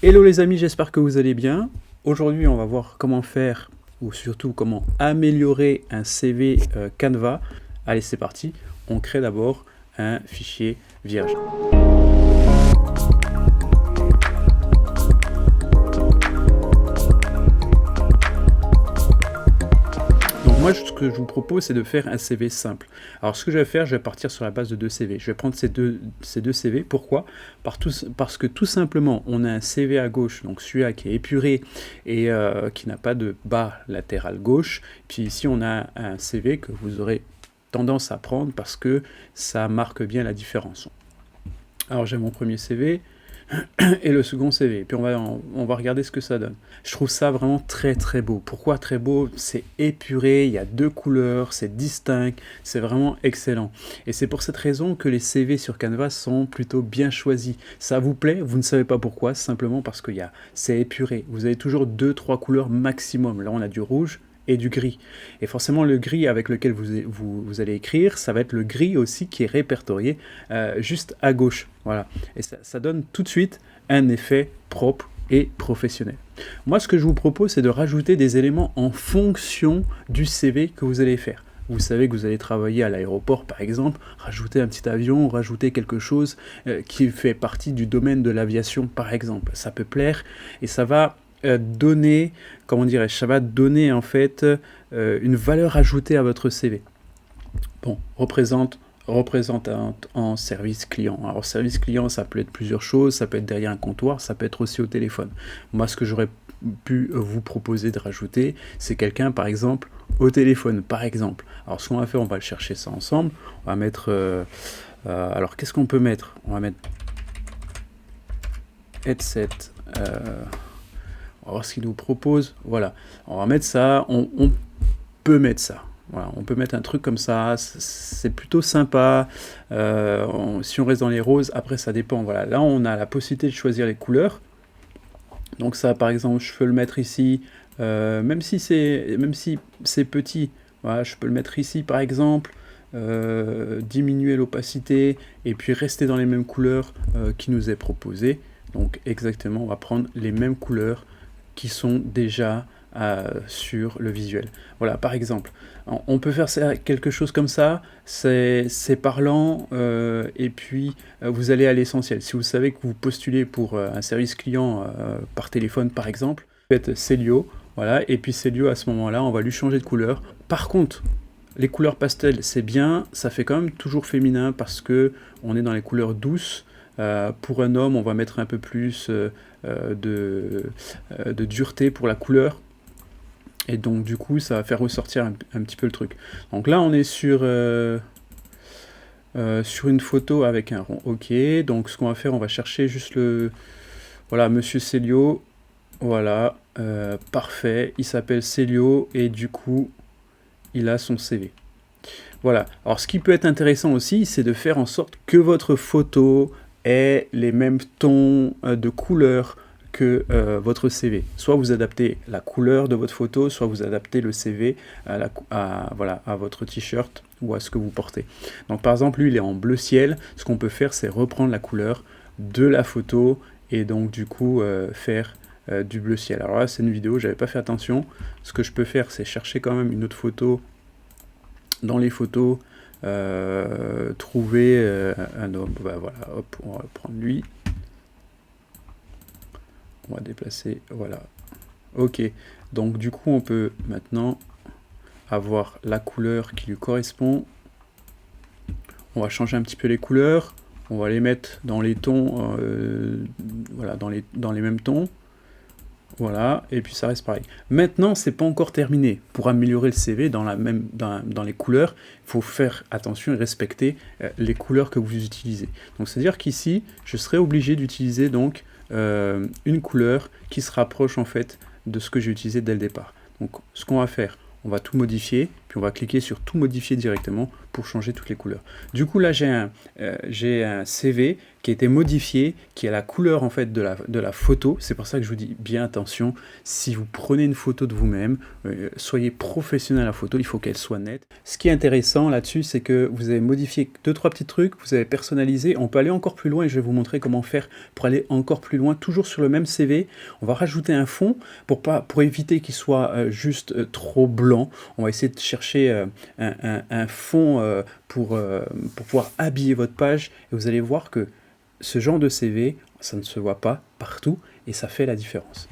Hello les amis, j'espère que vous allez bien. Aujourd'hui, on va voir comment faire, ou surtout comment améliorer un CV Canva. Allez, c'est parti. On crée d'abord un fichier vierge. Donc moi, ce que je vous propose, c'est de faire un CV simple. Alors ce que je vais faire, je vais partir sur la base de deux CV. Je vais prendre ces deux CV. Pourquoi? Parce que tout simplement, on a un CV à gauche, donc celui-là qui est épuré et qui n'a pas de bas latéral gauche. Puis ici, on a un CV que vous aurez tendance à prendre parce que ça marque bien la différence. Alors j'ai mon premier CV et le second CV. Et puis on va regarder ce que ça donne. Je trouve ça vraiment très très beau. Pourquoi très beau? C'est épuré, il y a deux couleurs, c'est distinct, c'est vraiment excellent. Et c'est pour cette raison que les CV sur Canva sont plutôt bien choisis. Ça vous plaît? Vous ne savez pas pourquoi, simplement parce que c'est épuré. Vous avez toujours 2-3 couleurs maximum. Là on a du rouge et du gris. Et forcément le gris avec lequel vous allez écrire, ça va être le gris aussi qui est répertorié juste à gauche. Voilà. Et ça donne tout de suite un effet propre et professionnel. Moi, ce que je vous propose, c'est de rajouter des éléments en fonction du CV que vous allez faire. Vous savez que vous allez travailler à l'aéroport, par exemple, rajouter un petit avion, rajouter quelque chose qui fait partie du domaine de l'aviation, par exemple. Ça peut plaire et ça va donner, comment dirais-je, ça va donner en fait une valeur ajoutée à votre CV. Bon, représentante en service client. Alors service client, ça peut être plusieurs choses, ça peut être derrière un comptoir, ça peut être aussi au téléphone. Moi, ce que j'aurais pu vous proposer de rajouter, c'est quelqu'un, par exemple, au téléphone, par exemple. Alors ce qu'on va faire, on va le chercher ça ensemble. On va mettre... alors qu'est-ce qu'on peut mettre? On va mettre headset... on va voir ce qu'il nous propose. Voilà, on va mettre ça, on peut mettre ça. Voilà, on peut mettre un truc comme ça, c'est plutôt sympa. Si on reste dans les roses, après ça dépend. Voilà, là on a la possibilité de choisir les couleurs. Donc ça, par exemple, je peux le mettre ici, même si c'est petit. Voilà, je peux le mettre ici, par exemple. Diminuer l'opacité et puis rester dans les mêmes couleurs qui nous est proposé. Donc exactement, on va prendre les mêmes couleurs qui sont déjà sur le visuel. Voilà, par exemple, on peut faire quelque chose comme ça, c'est parlant, et puis vous allez à l'essentiel. Si vous savez que vous postulez pour un service client par téléphone, par exemple, faites Célio, voilà, et puis Célio, à ce moment-là, on va lui changer de couleur. Par contre, les couleurs pastel, c'est bien, ça fait quand même toujours féminin parce que on est dans les couleurs douces. Pour un homme, on va mettre un peu plus de dureté pour la couleur. Et donc du coup, ça va faire ressortir un petit peu le truc. Donc là, on est sur une photo avec un rond. Ok, donc ce qu'on va faire, on va chercher juste le... Voilà, Monsieur Célio. Voilà, parfait. Il s'appelle Célio et du coup, il a son CV. Voilà. Alors ce qui peut être intéressant aussi, c'est de faire en sorte que votre photo ait les mêmes tons de couleurs que votre CV. Soit vous adaptez la couleur de votre photo, soit vous adaptez le CV voilà, à votre t-shirt ou à ce que vous portez. Donc par exemple, lui, il est en bleu ciel. Ce qu'on peut faire, c'est reprendre la couleur de la photo et donc du coup faire du bleu ciel. Alors là, c'est une vidéo, j'avais pas fait attention. Ce que je peux faire, c'est chercher quand même une autre photo dans les photos, trouver un homme. Bah, voilà, hop, on va prendre lui. On va déplacer, voilà. Ok, donc du coup, on peut maintenant avoir la couleur qui lui correspond. On va changer un petit peu les couleurs. On va les mettre dans les tons, voilà, dans les mêmes tons. Voilà, et puis ça reste pareil. Maintenant, c'est pas encore terminé. Pour améliorer le CV dans les couleurs, il faut faire attention et respecter les couleurs que vous utilisez. Donc, c'est-à-dire qu'ici, je serai obligé d'utiliser donc une couleur qui se rapproche en fait de ce que j'ai utilisé dès le départ. Donc, ce qu'on va faire, on va tout modifier, puis puis on va cliquer sur tout modifier directement pour changer toutes les couleurs. Du coup là j'ai un CV qui a été modifié, qui a la couleur en fait de la photo. C'est pour ça que je vous dis bien attention, si vous prenez une photo de vous-même, soyez professionnel à la photo, il faut qu'elle soit nette. Ce qui est intéressant là-dessus, c'est que vous avez modifié 2-3 petits trucs, vous avez personnalisé, on peut aller encore plus loin et je vais vous montrer comment faire pour aller encore plus loin, toujours sur le même CV. On va rajouter un fond pour éviter qu'il soit juste trop blanc. On va essayer de chercher un fond pour pouvoir habiller votre page et vous allez voir que ce genre de CV, ça ne se voit pas partout et ça fait la différence.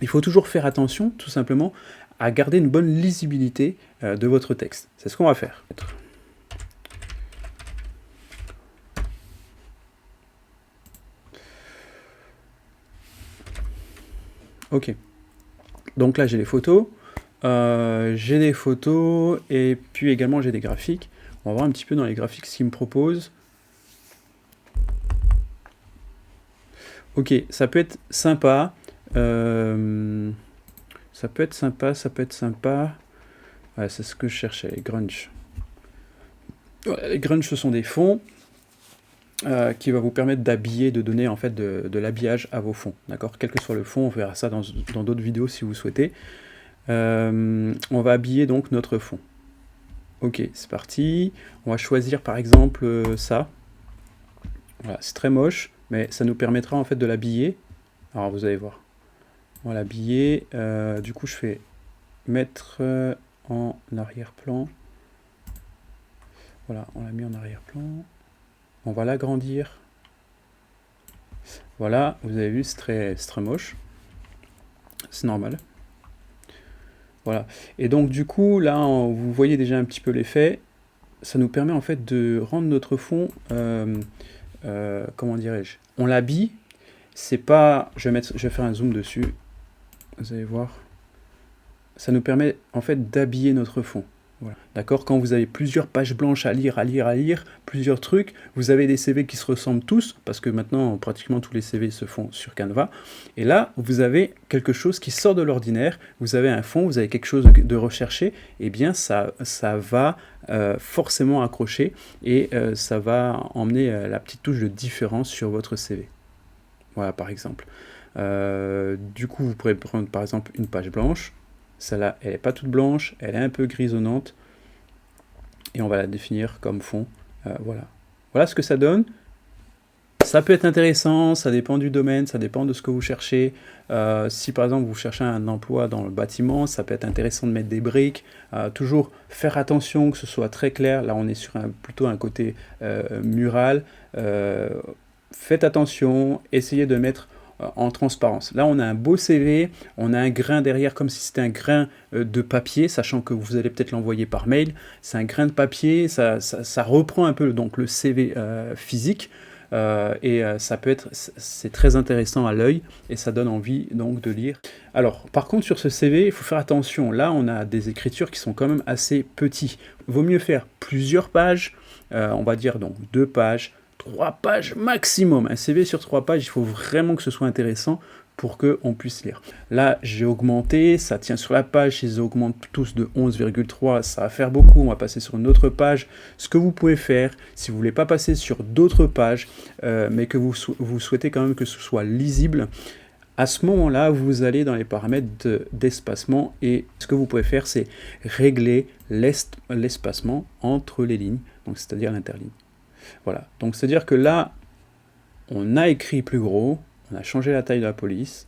Il faut toujours faire attention, tout simplement, à garder une bonne lisibilité de votre texte. C'est ce qu'on va faire. Ok. Donc là, j'ai des photos. Et puis également j'ai des graphiques. On va voir un petit peu dans les graphiques ce qu'ils me proposent. Ok, ça peut être sympa. Ça peut être sympa. Ouais, c'est ce que je cherchais, les grunge. Ouais, les grunge, ce sont des fonds qui va vous permettre d'habiller, de donner en fait de l'habillage à vos fonds. D'accord, quel que soit le fond, on verra ça dans d'autres vidéos si vous souhaitez. On va habiller donc notre fond. Ok, c'est parti. On va choisir par exemple ça. Voilà, c'est très moche, mais ça nous permettra en fait de l'habiller. Alors vous allez voir. On va l'habiller. Du coup, je fais mettre en arrière-plan. Voilà, on l'a mis en arrière-plan. On va l'agrandir. Voilà, vous avez vu, c'est très moche. C'est normal. Voilà. Et donc du coup, là, vous voyez déjà un petit peu l'effet. Ça nous permet en fait de rendre notre fond, comment dirais-je, on l'habille. C'est pas, je vais faire un zoom dessus. Vous allez voir. Ça nous permet en fait d'habiller notre fond. Voilà. D'accord, quand vous avez plusieurs pages blanches à lire, plusieurs trucs, vous avez des CV qui se ressemblent tous, parce que maintenant, pratiquement tous les CV se font sur Canva. Et là, vous avez quelque chose qui sort de l'ordinaire, vous avez un fond, vous avez quelque chose de recherché, et bien ça va forcément accrocher, et ça va emmener la petite touche de différence sur votre CV. Voilà, par exemple. Du coup, vous pourrez prendre par exemple une page blanche. Celle-là, elle n'est pas toute blanche, elle est un peu grisonnante. Et on va la définir comme fond. Voilà. Voilà ce que ça donne. Ça peut être intéressant, ça dépend du domaine, ça dépend de ce que vous cherchez. Si par exemple vous cherchez un emploi dans le bâtiment, ça peut être intéressant de mettre des briques. Toujours faire attention que ce soit très clair. Là, on est sur plutôt un côté mural. Faites attention, essayez de mettre en transparence. Là, on a un beau CV, on a un grain derrière comme si c'était un grain de papier, sachant que vous allez peut-être l'envoyer par mail. C'est un grain de papier, ça reprend un peu donc le CV physique ça peut être, c'est très intéressant à l'œil et ça donne envie donc de lire. Alors, par contre, sur ce CV, il faut faire attention. Là, on a des écritures qui sont quand même assez petites. Vaut mieux faire plusieurs pages, on va dire donc 2 pages, 3 pages maximum. Un CV sur 3 pages, il faut vraiment que ce soit intéressant pour qu'on puisse lire. Là, j'ai augmenté, ça tient sur la page, ils augmentent tous de 11,3, ça va faire beaucoup, on va passer sur une autre page. Ce que vous pouvez faire, si vous ne voulez pas passer sur d'autres pages, mais que vous souhaitez quand même que ce soit lisible, à ce moment-là, vous allez dans les paramètres d'espacement et ce que vous pouvez faire, c'est régler l'espacement entre les lignes, donc c'est-à-dire l'interligne. Voilà, donc c'est-à-dire que là, on a écrit plus gros, on a changé la taille de la police,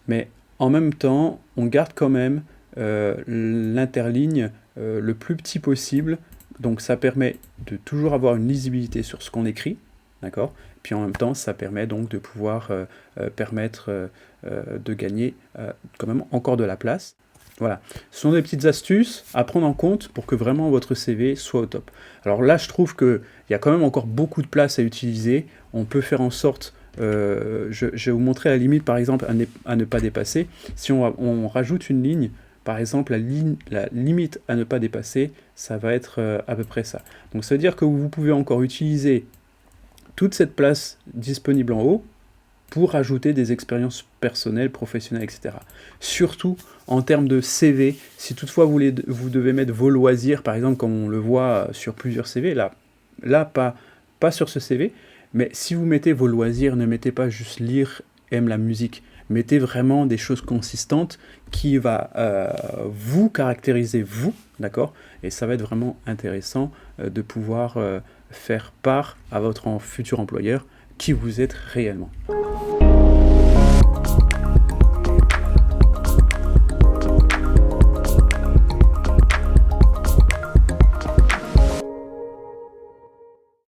mais en même temps, on garde quand même l'interligne le plus petit possible, donc ça permet de toujours avoir une lisibilité sur ce qu'on écrit, d'accord? Puis en même temps, ça permet donc de pouvoir permettre de gagner quand même encore de la place. Voilà, ce sont des petites astuces à prendre en compte pour que vraiment votre CV soit au top. Alors là, je trouve qu'il y a quand même encore beaucoup de place à utiliser. On peut faire en sorte, je vais vous montrer la limite par exemple à ne pas dépasser. Si on rajoute une ligne, par exemple la limite à ne pas dépasser, ça va être à peu près ça. Donc ça veut dire que vous pouvez encore utiliser toute cette place disponible en haut, pour ajouter des expériences personnelles, professionnelles, etc. Surtout en termes de CV, si toutefois vous devez mettre vos loisirs, par exemple, comme on le voit sur plusieurs CV, là pas sur ce CV, mais si vous mettez vos loisirs, ne mettez pas juste lire, aime la musique, mettez vraiment des choses consistantes qui va vous caractériser, vous, d'accord? Et ça va être vraiment intéressant de pouvoir faire part à votre futur employeur qui vous êtes réellement.